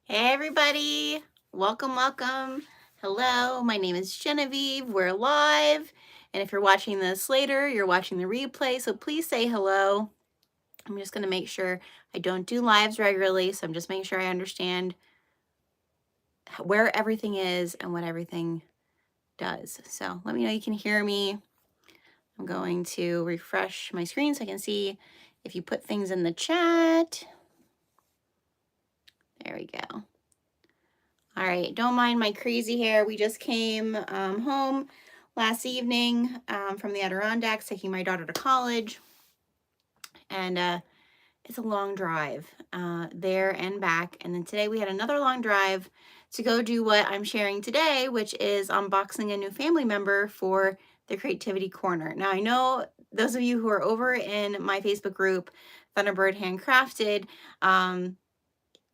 Hey everybody, welcome. Hello, my name is Genevieve. We're live. And if you're watching this later, you're watching the replay, so please say hello. I'm just going to make sure I don't do lives regularly, so I'm just making sure I understand where everything is and what everything does. So let me know you can hear me. I'm going to refresh my screen so I can see if you put things in the chat. There we go. All right, don't mind my crazy hair. We just came home last evening from the Adirondacks, taking my daughter to college. And it's a long drive there and back. And then today we had another long drive to go do what I'm sharing today, which is unboxing a new family member for the Creativity Corner. Now, I know those of you who are over in my Facebook group, Thunderbird Handcrafted,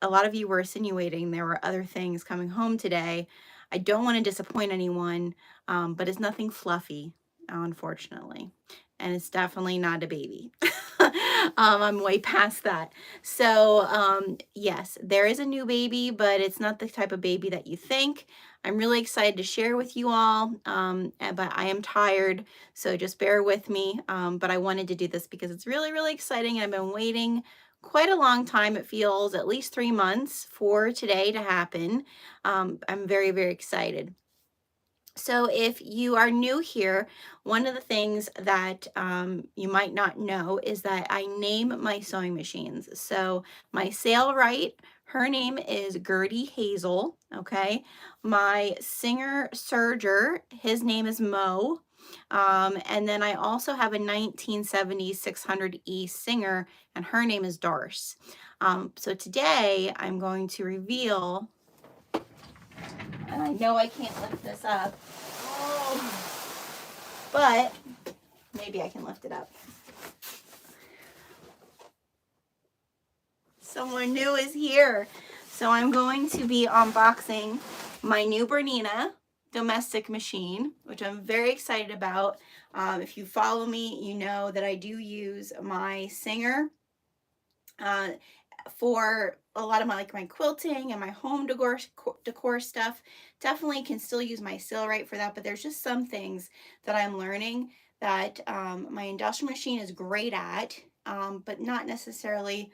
a lot of you were insinuating there were other things coming home today. I don't want to disappoint anyone, but it's nothing fluffy, unfortunately. And it's definitely not a baby. I'm way past that. So yes, there is a new baby, but it's not the type of baby that you think. I'm really excited to share with you all, but I am tired, so just bear with me. But I wanted to do this because it's really, really exciting. I've been waiting quite a long time. It feels at least 3 months for today to happen. I'm very, very excited. So if you are new here, one of the things that you might not know is that I name my sewing machines. So my Sailrite, her name is Gertie Hazel, okay? My Singer Serger, his name is Mo. And then I also have a 1970 600E Singer, and her name is Darce. So today I'm going to reveal, and I know I can't lift this up, but maybe I can lift it up. Someone new is here. So I'm going to be unboxing my new Bernina domestic machine, which I'm very excited about. If you follow me, you know that I do use my Singer for a lot of my quilting and my home decor stuff. Definitely can still use my Sailrite for that, but there's just some things that I'm learning that my industrial machine is great at, but not necessarily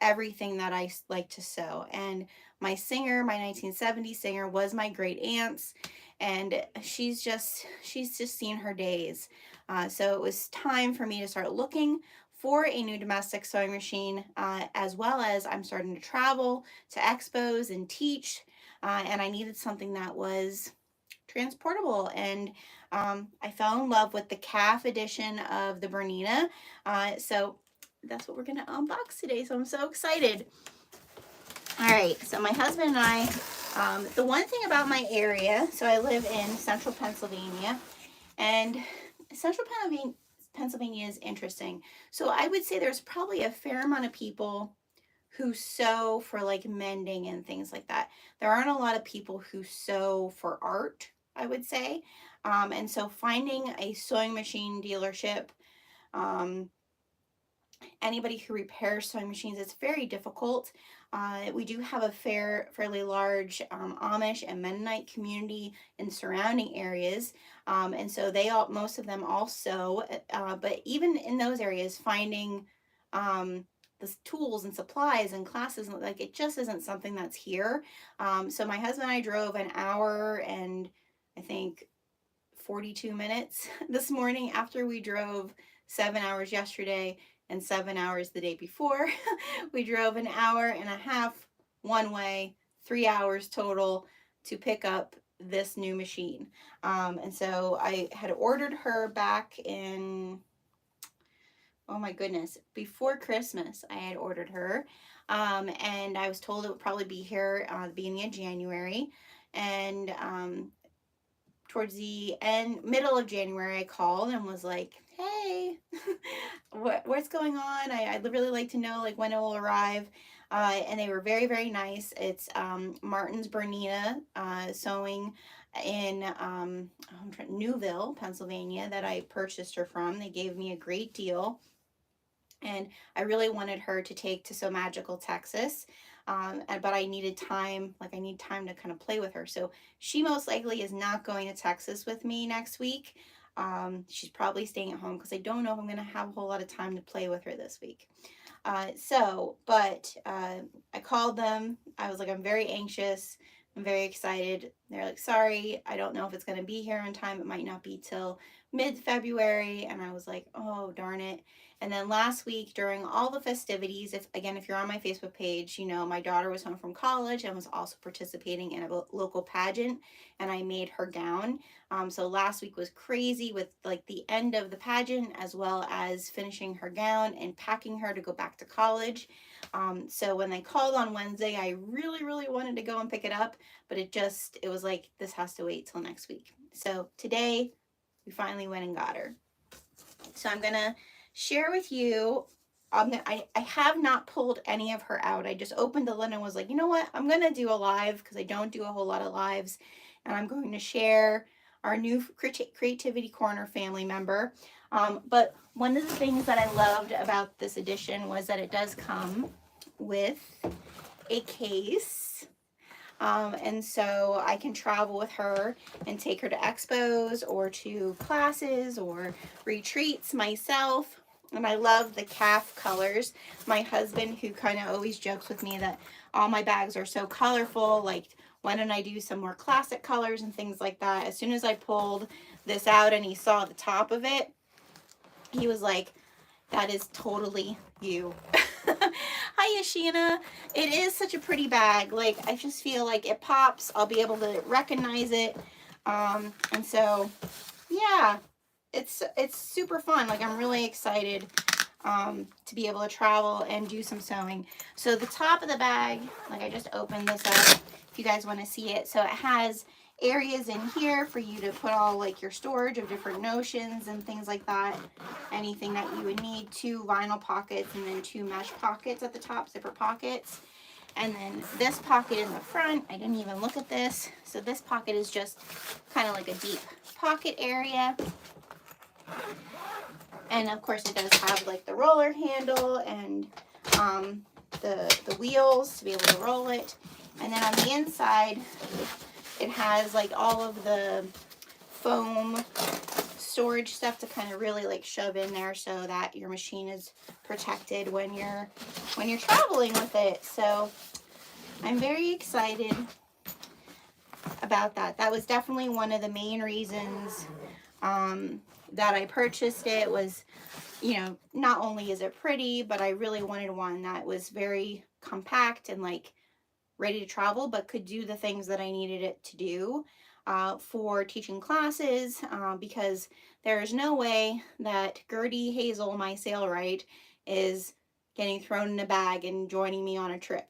everything that I like to sew. And my Singer, my 1970 Singer, was my great aunt's, and she's just seen her days. So it was time for me to start looking for a new domestic sewing machine, as well as I'm starting to travel to expos and teach, and I needed something that was transportable. And I fell in love with the calf edition of the Bernina. So that's what we're going to unbox today. So I'm so excited. All right, so my husband and I, the one thing about my area, so I live in central Pennsylvania, and central Pennsylvania is interesting. So I would say there's probably a fair amount of people who sew for like mending and things like that. There aren't a lot of people who sew for art, I would say. And so finding a sewing machine dealership, anybody who repairs sewing machines, it's very difficult. We do have a fairly large Amish and Mennonite community in surrounding areas, and so most of them all sew. But even in those areas, finding the tools and supplies and classes, like, it just isn't something that's here. So my husband and I drove an hour and I think 42 minutes this morning, after we drove 7 hours yesterday and 7 hours the day before. We drove an hour and a half one way, 3 hours total to pick up this new machine. And so I had ordered her back in, oh my goodness, before Christmas. I had ordered her, and I was told it would probably be here at the beginning of January. And towards the middle of January, I called and was like, hey, what's going on? I'd really like to know like when it will arrive. And they were very, very nice. It's Martin's Bernina Sewing in Newville, Pennsylvania, that I purchased her from. They gave me a great deal, and I really wanted her to take to Sew Magical, Texas. but I needed time, like I need time to kind of play with her. So she most likely is not going to Texas with me next week. She's probably staying at home because I don't know if I'm going to have a whole lot of time to play with her this week. But I called them. I was like, I'm very anxious. I'm very excited. They're like, sorry, I don't know if it's going to be here on time. It might not be till mid-February. And I was like, oh, darn it. And then last week during all the festivities, if you're on my Facebook page, you know, my daughter was home from college and was also participating in a local pageant, and I made her gown. So last week was crazy with like the end of the pageant as well as finishing her gown and packing her to go back to college. So when they called on Wednesday, I really, really wanted to go and pick it up, but it was like, this has to wait till next week. So today we finally went and got her. So I'm going to share with you, I have not pulled any of her out. I just opened the lid and was like, you know what? I'm going to do a live because I don't do a whole lot of lives. And I'm going to share our new Creativity Corner family member. But one of the things that I loved about this edition was that it does come with a case. And so I can travel with her and take her to expos or to classes or retreats myself. And I love the calf colors. My husband, who kind of always jokes with me that all my bags are so colorful, like, why don't I do some more classic colors and things like that? As soon as I pulled this out and he saw the top of it, he was like, that is totally you. Hi, Yashina. It is such a pretty bag. Like, I just feel like it pops. I'll be able to recognize it. And so, yeah, it's super fun. Like, I'm really excited to be able to travel and do some sewing. So the top of the bag, like I just opened this up if you guys want to see it. So it has areas in here for you to put all like your storage of different notions and things like that. Anything that you would need, 2 vinyl pockets and then 2 mesh pockets at the top, zipper pockets. And then this pocket in the front, I didn't even look at this. So this pocket is just kind of like a deep pocket area. And of course it does have like the roller handle and the wheels to be able to roll it. And then on the inside, it has like all of the foam storage stuff to kind of really like shove in there so that your machine is protected when you're traveling with it. So I'm very excited about that. That was definitely one of the main reasons that I purchased it. Was, you know, not only is it pretty, but I really wanted one that was very compact and like ready to travel, but could do the things that I needed it to do for teaching classes, because there's no way that Gertie Hazel, my sailrite, is getting thrown in a bag and joining me on a trip.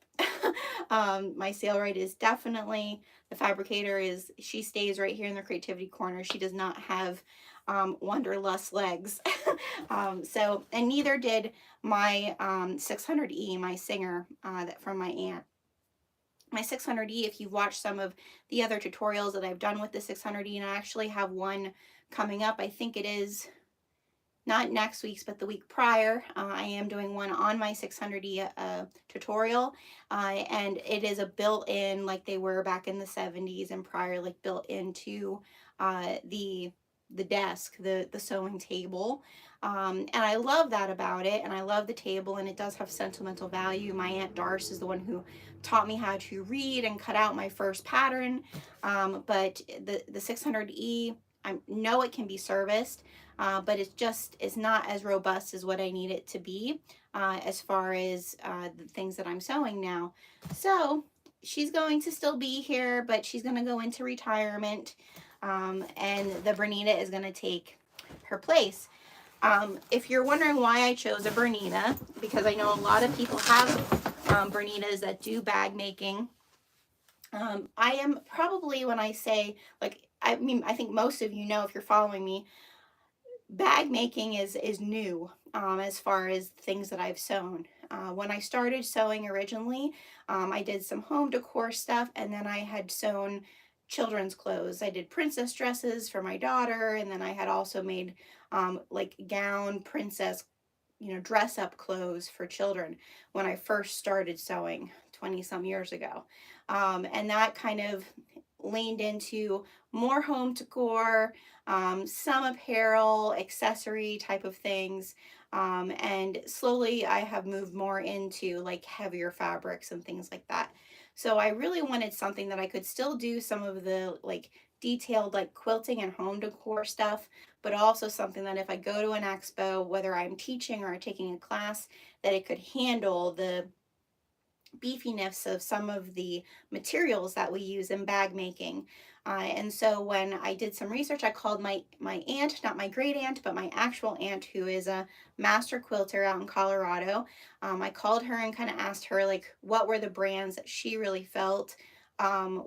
My sailrite is definitely, the fabricator is, she stays right here in the Creativity Corner. She does not have wanderlust legs. So, and neither did my 600E, my Singer, from my aunt. My 600E, if you've watched some of the other tutorials that I've done with the 600E, and I actually have one coming up, I think it is not next week's, but the week prior, I am doing one on my 600E tutorial, and it is a built-in, like they were back in the 70s and prior, like built into the desk, the sewing table. And I love that about it, and I love the table, and it does have sentimental value. My Aunt Darce is the one who taught me how to read and cut out my first pattern, but the 600E, I know it can be serviced, but it's just is not as robust as what I need it to be as far as the things that I'm sewing now. So she's going to still be here, but she's going to go into retirement, and the Bernina is going to take her place. If you're wondering why I chose a Bernina, because I know a lot of people have Berninas that do bag making. I am probably, when I say, like, I mean, I think most of you know, if you're following me, bag making is new as far as things that I've sewn. When I started sewing originally, I did some home decor stuff, and then I had sewn children's clothes. I did princess dresses for my daughter, and then I had also made like gown princess, you know, dress up clothes for children when I first started sewing 20 some years ago. And that kind of leaned into more home decor, some apparel, accessory type of things. And slowly I have moved more into like heavier fabrics and things like that. So I really wanted something that I could still do some of the like detailed like quilting and home decor stuff, but also something that if I go to an expo, whether I'm teaching or taking a class, that it could handle the beefiness of some of the materials that we use in bag making. And so when I did some research, I called my aunt, not my great aunt, but my actual aunt, who is a master quilter out in Colorado. I called her and kind of asked her like what were the brands that she really felt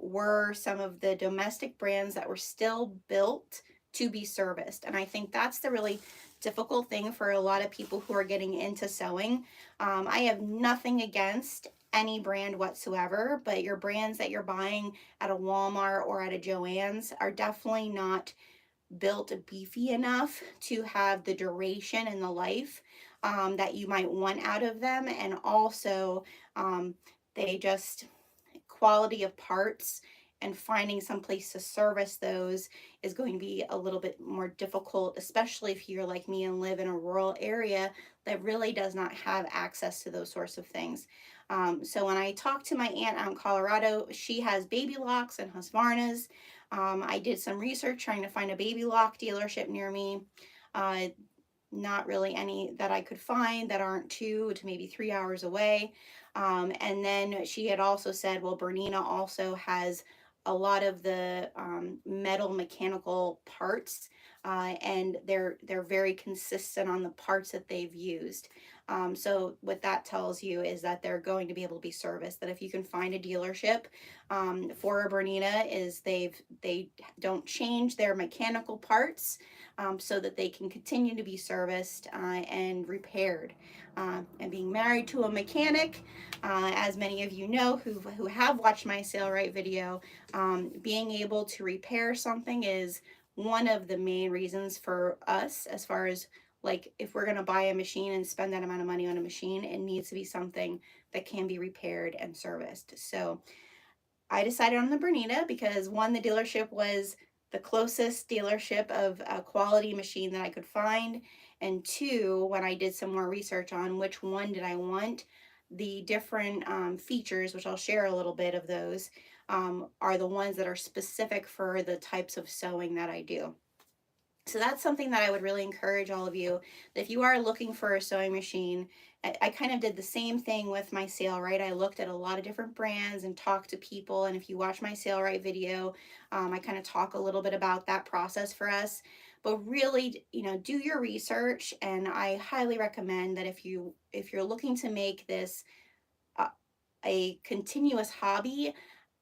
were some of the domestic brands that were still built to be serviced. And I think that's the really difficult thing for a lot of people who are getting into sewing. I have nothing against any brand whatsoever, but your brands that you're buying at a Walmart or at a Joann's are definitely not built beefy enough to have the duration and the life that you might want out of them. And also they just, quality of parts and finding some place to service those is going to be a little bit more difficult, especially if you're like me and live in a rural area that really does not have access to those sorts of things. So when I talked to my aunt out in Colorado, she has Baby Locks and Husqvarnas. I did some research trying to find a Baby Lock dealership near me. Not really any that I could find that aren't 2 to maybe 3 hours away. And then she had also said, well, Bernina also has a lot of the metal mechanical parts, and they're very consistent on the parts that they've used. So what that tells you is that they're going to be able to be serviced. That if you can find a dealership for a Bernina, is they don't change their mechanical parts, so that they can continue to be serviced and repaired. And being married to a mechanic, as many of you know who have watched my Sail Right video, being able to repair something is one of the main reasons for us, as far as like if we're going to buy a machine and spend that amount of money on a machine, it needs to be something that can be repaired and serviced. So I decided on the Bernina because one, the dealership was the closest dealership of a quality machine that I could find, and two, when I did some more research on which one did I want, the different features, which I'll share a little bit of those, are the ones that are specific for the types of sewing that I do. So that's something that I would really encourage all of you, that if you are looking for a sewing machine, I kind of did the same thing with my Sail Right. I looked at a lot of different brands and talked to people. And if you watch my Sail Right video, I kind of talk a little bit about that process for us. But really, you know, do your research. And I highly recommend that if you're looking to make this a continuous hobby,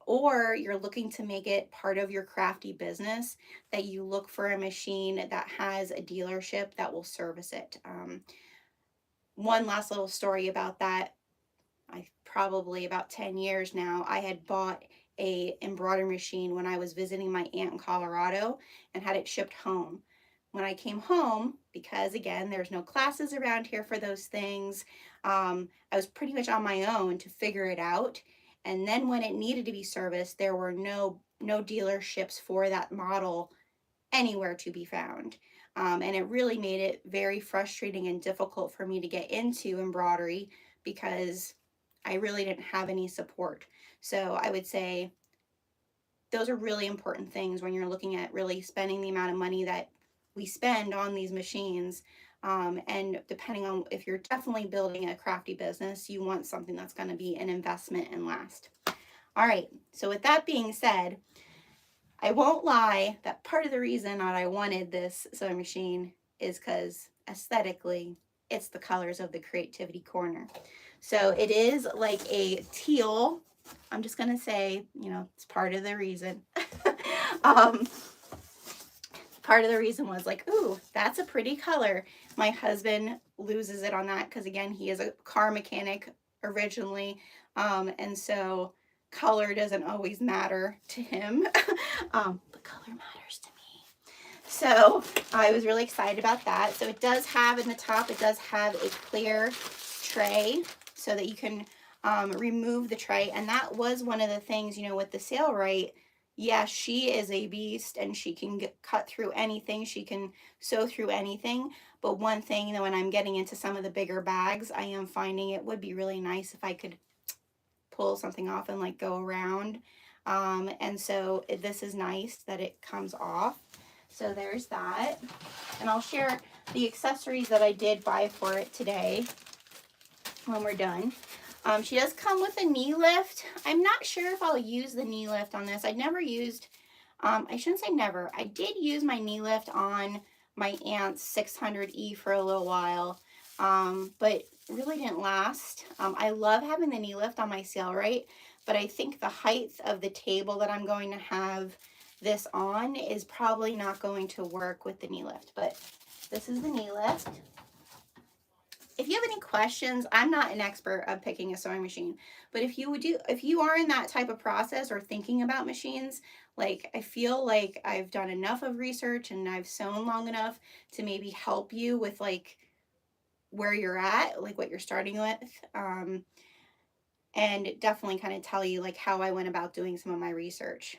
or you're looking to make it part of your crafty business, that you look for a machine that has a dealership that will service it. One last little story about that. Probably about 10 years now, I had bought a embroidery machine when I was visiting my aunt in Colorado and had it shipped home. When I came home, because again, there's no classes around here for those things, I was pretty much on my own to figure it out. And then when it needed to be serviced, there were no dealerships for that model anywhere to be found. And it really made it very frustrating and difficult for me to get into embroidery because I really didn't have any support. So I would say those are really important things when you're looking at really spending the amount of money that we spend on these machines. And depending on if you're definitely building a crafty business, you want something that's going to be an investment and last. All right, so with that being said, I won't lie that part of the reason that I wanted this sewing machine is because aesthetically, it's the colors of the Creativity Corner. So it is like a teal. I'm just going to say, you know, it's part of the reason. Part of the reason was like, ooh, that's a pretty color. My husband loses it on that because, again, he is a car mechanic originally. And so color doesn't always matter to him. But color matters to me. So I was really excited about that. So it does have in the top, it does have a clear tray so that you can remove the tray. And that was one of the things, you know, with the Sailrite. Yeah, she is a beast and she can cut through anything. She can sew through anything. But one thing, you know, when I'm getting into some of the bigger bags, I am finding it would be really nice if I could pull something off and like go around. And so this is nice that it comes off. So there's that. And I'll share the accessories that I did buy for it today when we're done. She does come with a knee lift. I'm not sure if I'll use the knee lift on this. I never used, I shouldn't say never. I did use my knee lift on my aunt's 600E for a little while, but really didn't last. I love having the knee lift on my Sailrite, but I think the height of the table that I'm going to have this on is probably not going to work with the knee lift, but this is the knee lift. If you have any questions, I'm not an expert of picking a sewing machine, but if you are in that type of process or thinking about machines, like I feel like I've done enough of research and I've sewn long enough to maybe help you with like where you're at, like what you're starting with, and definitely kind of tell you like how I went about doing some of my research.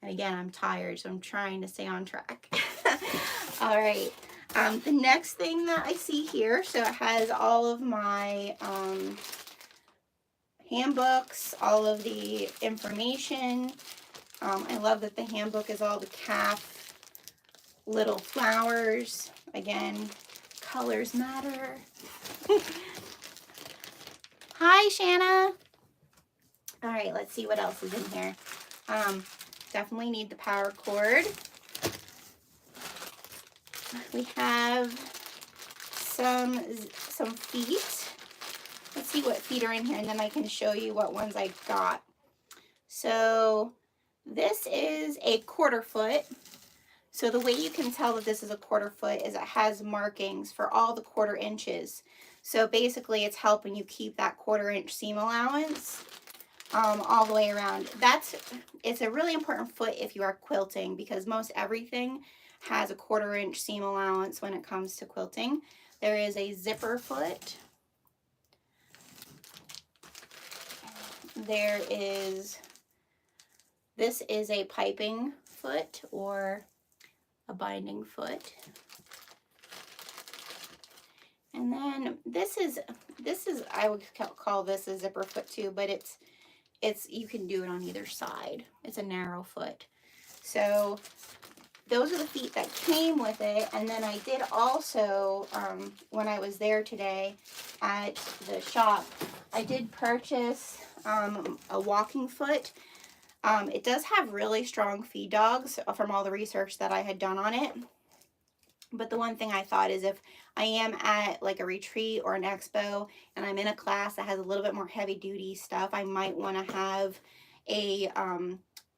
And again, I'm tired, so I'm trying to stay on track. All right. The next thing that I see here, so it has all of my handbooks, all of the information. I love that the handbook is all the calf little flowers. Again, colors matter. Hi, Shanna. All right, let's see what else is in here. Definitely need the power cord. We have some feet. Let's see what feet are in here, and then I can show you what ones I got. So this is a 1/4 foot. So the way you can tell that this is a 1/4 foot is it has markings for all the 1/4 inches. So basically it's helping you keep that 1/4 inch seam allowance all the way around. It's a really important foot if you are quilting, because most everything has a 1/4 inch seam allowance when it comes to quilting. There is a zipper foot. This is a piping foot or a binding foot. And then this is I would call this a zipper foot too, but it's you can do it on either side. It's a narrow foot. So those are the feet that came with it. And then I did also, when I was there today at the shop, I did purchase a walking foot. It does have really strong feed dogs from all the research that I had done on it. But the one thing I thought is if I am at like a retreat or an expo and I'm in a class that has a little bit more heavy duty stuff, I might want to have a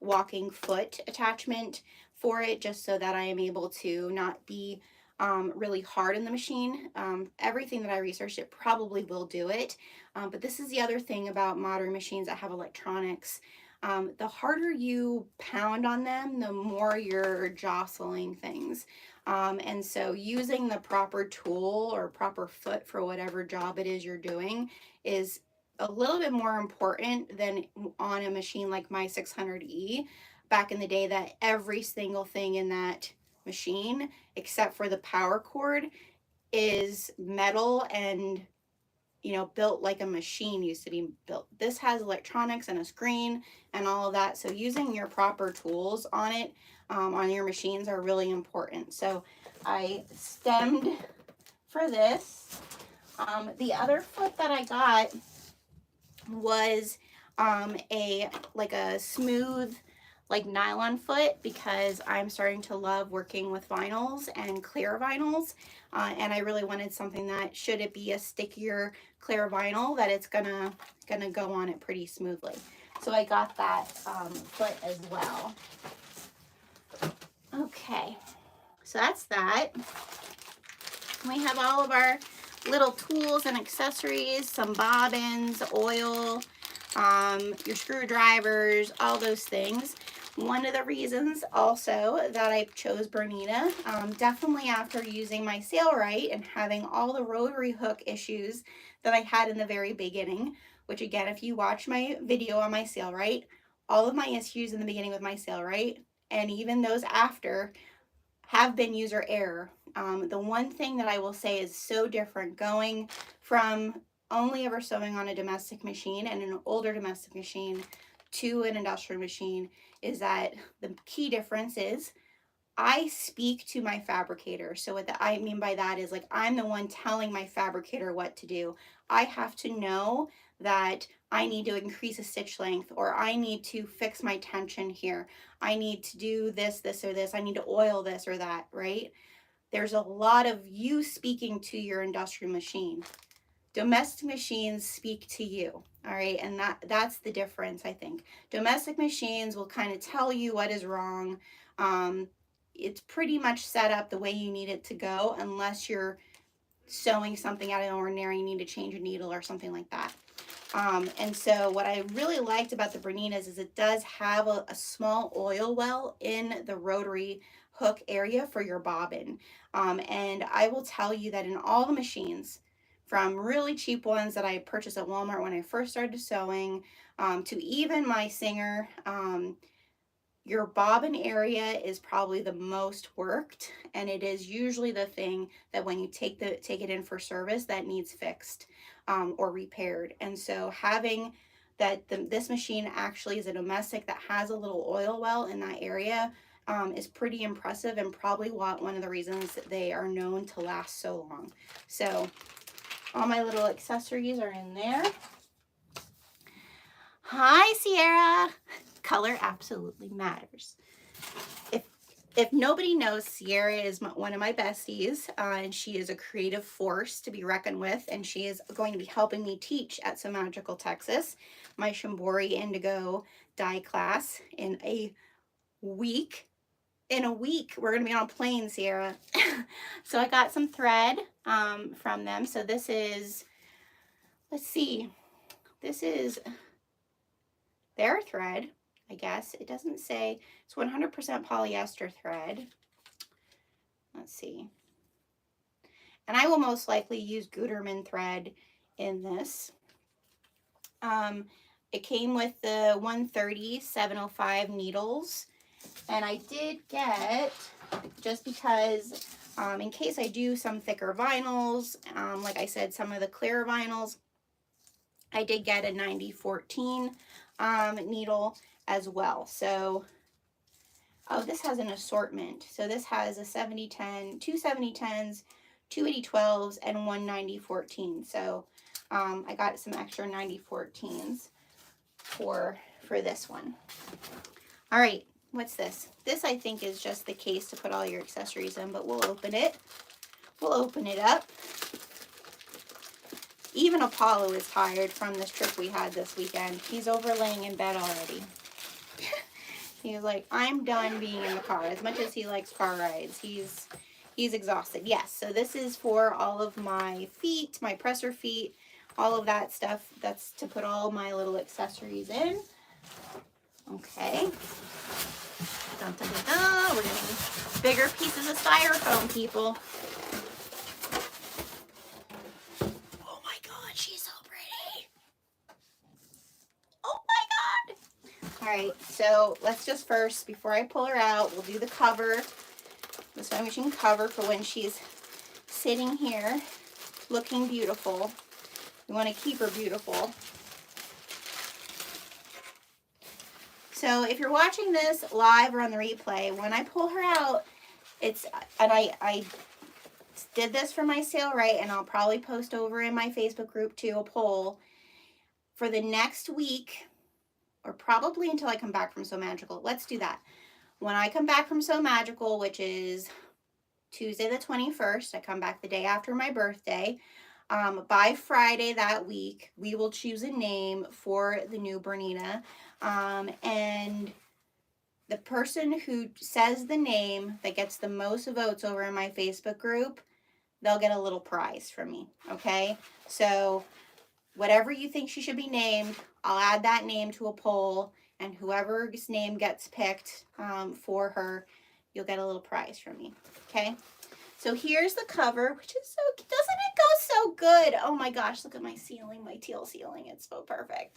walking foot attachment for it, just so that I am able to not be really hard in the machine. Everything that I researched, it probably will do it. But this is the other thing about modern machines that have electronics. The harder you pound on them, the more you're jostling things. And so using the proper tool or proper foot for whatever job it is you're doing is a little bit more important than on a machine like my 600E back in the day, that every single thing in that machine, except for the power cord, is metal and, you know, built like a machine used to be built. This has electronics and a screen and all of that. So using your proper tools on it, on your machines, are really important. So I stemmed for this. The other foot that I got was a smooth like nylon foot, because I'm starting to love working with vinyls and clear vinyls, and I really wanted something that, should it be a stickier clear vinyl, that it's gonna go on it pretty smoothly. So I got that foot as well. Okay, so that's that. We have all of our little tools and accessories, some bobbins, oil, your screwdrivers, all those things. One of the reasons also that I chose Bernina, definitely after using my Sailrite and having all the rotary hook issues that I had in the very beginning, which again, if you watch my video on my sale right, all of my issues in the beginning with my sale right, and even those after, have been user error. The one thing that I will say is so different going from only ever sewing on a domestic machine and an older domestic machine to an industrial machine is that the key difference is I speak to my fabricator. So what I mean by that is, like, I'm the one telling my fabricator what to do. I have to know that I need to increase a stitch length, or I need to fix my tension here. I need to do this, this, or this. I need to oil this or that, right? There's a lot of you speaking to your industrial machine. Domestic machines speak to you, all right? And that's the difference, I think. Domestic machines will kind of tell you what is wrong. It's pretty much set up the way you need it to go, unless you're sewing something out of the ordinary, you need to change a needle or something like that. And so what I really liked about the Berninas is it does have a small oil well in the rotary hook area for your bobbin. And I will tell you that in all the machines, from really cheap ones that I purchased at Walmart when I first started sewing, to even my Singer, your bobbin area is probably the most worked, and it is usually the thing that when you take it in for service that needs fixed or repaired. And so having that this machine actually is a domestic that has a little oil well in that area is pretty impressive, and probably one of the reasons that they are known to last so long. So all my little accessories are in there. Hi, Sierra. Color absolutely matters. If nobody knows, Sierra is one of my besties, and she is a creative force to be reckoned with, and she is going to be helping me teach at So Magical Texas, my Shambori Indigo dye class in a week. In a week, we're going to be on a plane, Sierra. So I got some thread from them. So this is, let's see, this is their thread, I guess. It doesn't say. It's 100% polyester thread. Let's see. And I will most likely use Gutermann thread in this. It came with the 130 705 needles. And I did get, just because in case I do some thicker vinyls, like I said, some of the clearer vinyls, I did get a 9014 needle as well. So, oh, this has an assortment. So this has a 7010, two 7010s, two 8012s, and one 9014. So I got some extra 9014s for this one. All right, what's this? This, I think, is just the case to put all your accessories in, but we'll open it. We'll open it up. Even Apollo is tired from this trip we had this weekend. He's over laying in bed already. He's like, I'm done being in the car. As much as he likes car rides, he's exhausted. Yes, so this is for all of my feet, my presser feet, all of that stuff. That's to put all my little accessories in. Okay. Dun, dun, dun, dun. We're getting bigger pieces of styrofoam, people. Oh my God, she's so pretty. Oh my God. All right, so let's just first, before I pull her out, we'll do the cover, the sewing machine cover for when she's sitting here looking beautiful. We want to keep her beautiful. So if you're watching this live or on the replay, when I pull her out, and I did this for my sale right, and I'll probably post over in my Facebook group too, a poll for the next week, or probably until I come back from So Magical. Let's do that. When I come back from So Magical, which is Tuesday the 21st, I come back the day after my birthday. By Friday that week, we will choose a name for the new Bernina. And the person who says the name that gets the most votes over in my Facebook group, they'll get a little prize from me, okay? So whatever you think she should be named, I'll add that name to a poll, and whoever's name gets picked for her, you'll get a little prize from me, okay? So here's the cover, which is so, doesn't it go so so good. Oh my gosh, look at my ceiling, my teal ceiling. It's so perfect.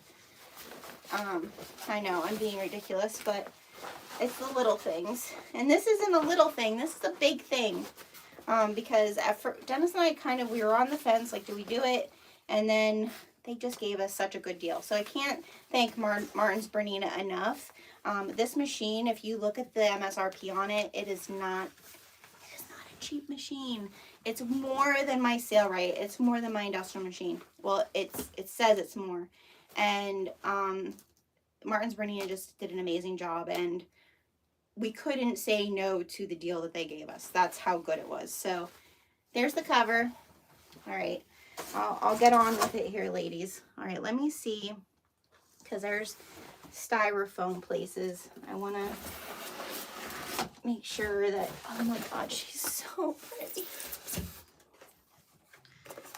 I know I'm being ridiculous, but it's the little things. And this isn't a little thing. This is a big thing. Because Dennis and I we were on the fence, like, do we do it? And then they just gave us such a good deal. So I can't thank Martin's Bernina enough. This machine, if you look at the MSRP on it, it is not a cheap machine. It's more than my sale rate. It's more than my industrial machine. Well, it says it's more. And Martin's Bernina just did an amazing job, and we couldn't say no to the deal that they gave us. That's how good it was. So there's the cover. All right, I'll get on with it here, ladies. All right, let me see, because there's styrofoam places. I want to make sure that, oh my God, she's so pretty.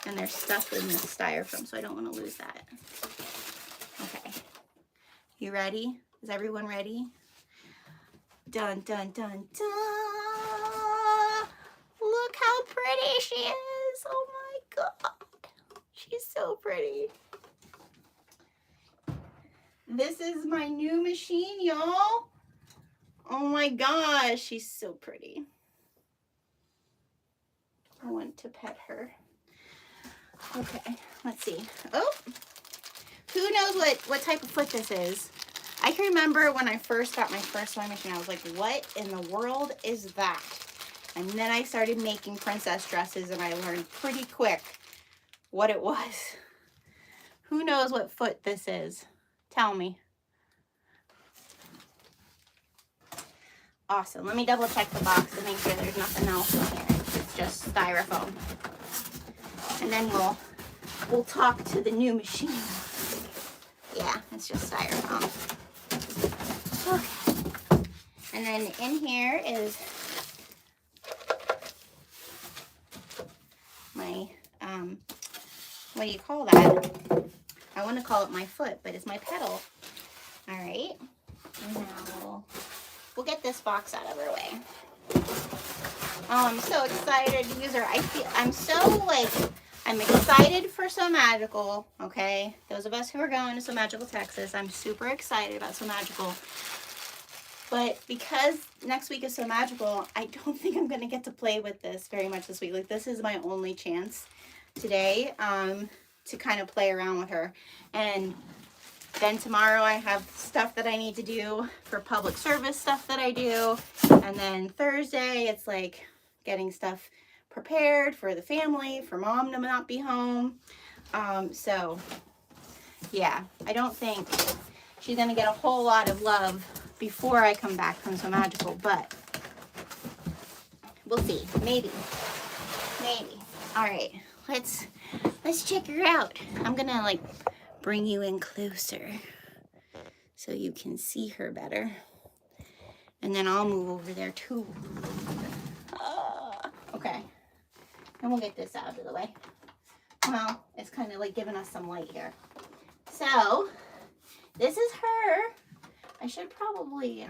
And there's stuff in the styrofoam, so I don't want to lose that. Okay, you ready? Is everyone ready? Dun, dun, dun, dun. Look how pretty she is. Oh my God. She's so pretty. This is my new machine, y'all. Oh my gosh, she's so pretty. I want to pet her. Okay, let's see. Oh, who knows what type of foot this is? I can remember when I first got my first sewing machine, I was like, what in the world is that? And then I started making princess dresses, and I learned pretty quick what it was. Who knows what foot this is? Tell me. Awesome. Let me double check the box to make sure there's nothing else in here. It's just styrofoam. And then we'll talk to the new machine. Yeah, it's just styrofoam. Okay. And then in here is my, what do you call that? I want to call it my foot, but it's my pedal. All right. And now we'll get this box out of our way. Oh, I'm so excited to use her. I'm excited for So Magical, okay? Those of us who are going to So Magical, Texas, I'm super excited about So Magical. But because next week is So Magical, I don't think I'm going to get to play with this very much this week. Like, this is my only chance today to kind of play around with her. And then tomorrow I have stuff that I need to do for public service stuff that I do. And then Thursday, it's like getting stuff prepared for the family, for mom to not be home. So yeah, I don't think she's gonna get a whole lot of love before I come back from So Magical, but we'll see. Maybe. All right, let's check her out. I'm gonna like bring you in closer so you can see her better. And then I'll move over there too. Okay. And we'll get this out of the way. Well, it's kind of like giving us some light here. So, this is her. I should probably,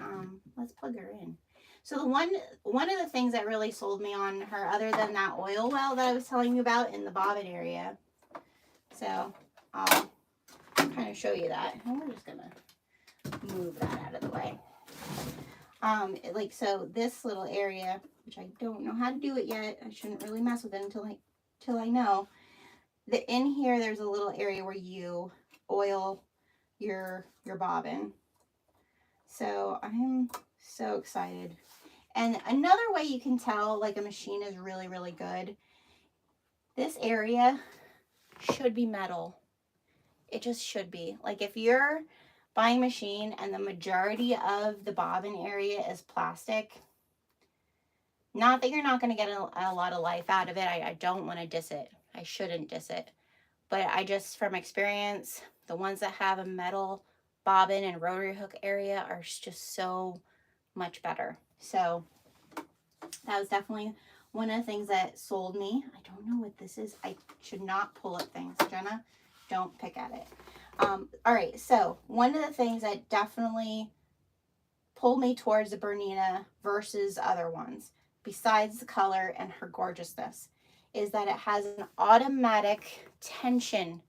let's plug her in. So the one of the things that really sold me on her, other than that oil well that I was telling you about in the bobbin area. So, I'll kind of show you that. And we're just gonna move that out of the way. So this little area, which I don't know how to do it yet. I shouldn't really mess with it until I know. In here, there's a little area where you oil your bobbin. So I'm so excited. And another way you can tell like a machine is really, really good, this area should be metal. It just should be. Like if you're buying a machine and the majority of the bobbin area is plastic, not that you're not going to get a lot of life out of it. I don't want to diss it. I shouldn't diss it. But I just, from experience, the ones that have a metal bobbin and rotary hook area are just so much better. So that was definitely one of the things that sold me. I don't know what this is. I should not pull at things. Jenna, don't pick at it. All right, so one of the things that definitely pulled me towards the Bernina versus other ones, besides the color and her gorgeousness, is that it has an automatic tension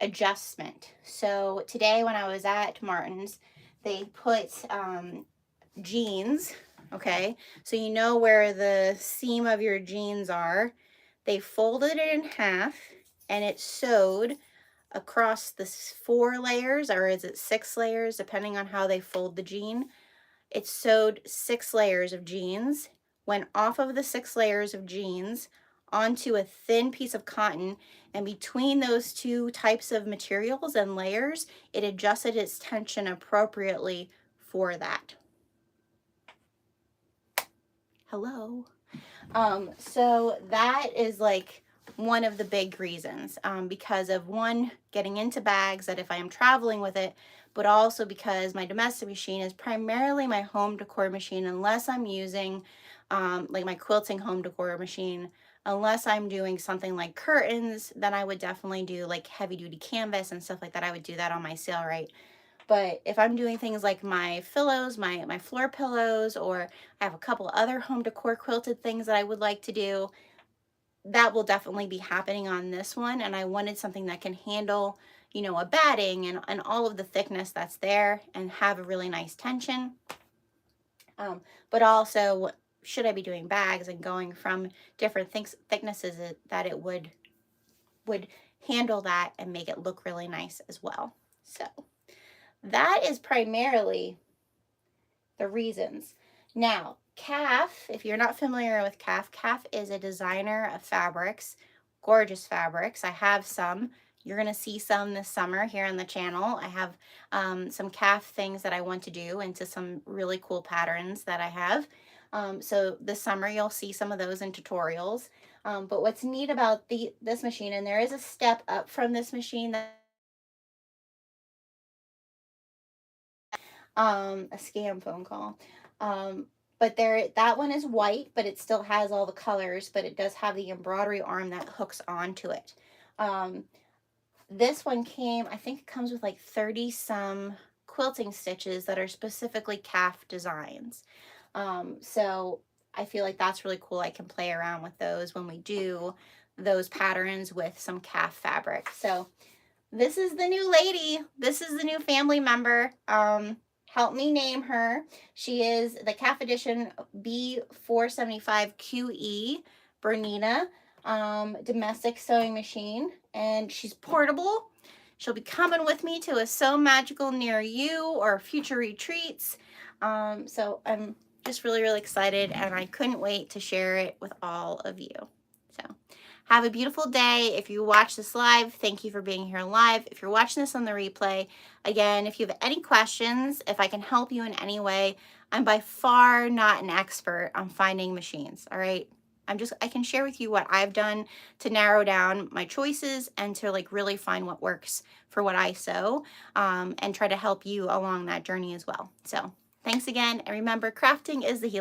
adjustment. So today when I was at Martin's, they put jeans, okay? So you know where the seam of your jeans are. They folded it in half and it's sewed across the 4 layers, or is it 6 layers, depending on how they fold the jean. It's sewed 6 layers of jeans, went off of the 6 layers of jeans onto a thin piece of cotton, and between those two types of materials and layers, it adjusted its tension appropriately for that. Hello. So that is like one of the big reasons, because of one, getting into bags, that if I am traveling with it, but also because my domestic machine is primarily my home decor machine, unless I'm using like my quilting home decor machine. Unless I'm doing something like curtains, then I would definitely do like heavy duty canvas and stuff like that. I would do that on my sail right. But if I'm doing things like my pillows, my floor pillows, or I have a couple other home decor quilted things that I would like to do, that will definitely be happening on this one. And I wanted something that can handle, you know, a batting and all of the thickness that's there and have a really nice tension. But also, should I be doing bags and going from different thicknesses, that it would handle that and make it look really nice as well. So that is primarily the reasons. Now, Kaffe, if you're not familiar with Kaffe, Kaffe is a designer of fabrics, gorgeous fabrics. I have some. You're going to see some this summer here on the channel. I have some Kaffe things that I want to do into some really cool patterns that I have. So this summer you'll see some of those in tutorials. But what's neat about this machine, and there is a step up from this machine, that a scam phone call. But that one is white, but it still has all the colors, but it does have the embroidery arm that hooks onto it. This one came, I think it comes with like 30 some quilting stitches that are specifically Kaffe designs. So I feel like that's really cool. I can play around with those when we do those patterns with some Kaffe fabric. So this is the new lady. This is the new family member. Help me name her. She is the Kaffe Edition B475 QE Bernina domestic sewing machine, and she's portable. She'll be coming with me to a Sew Magical near you or future retreats. So I'm just really, really excited, and I couldn't wait to share it with all of you. So have a beautiful day. If you watch this live, thank you for being here live. If you're watching this on the replay, again, if you have any questions, if I can help you in any way, I'm by far not an expert on finding machines, all right? I can share with you what I've done to narrow down my choices and to like really find what works for what I sew, and try to help you along that journey as well. So thanks again. And remember, crafting is the healing.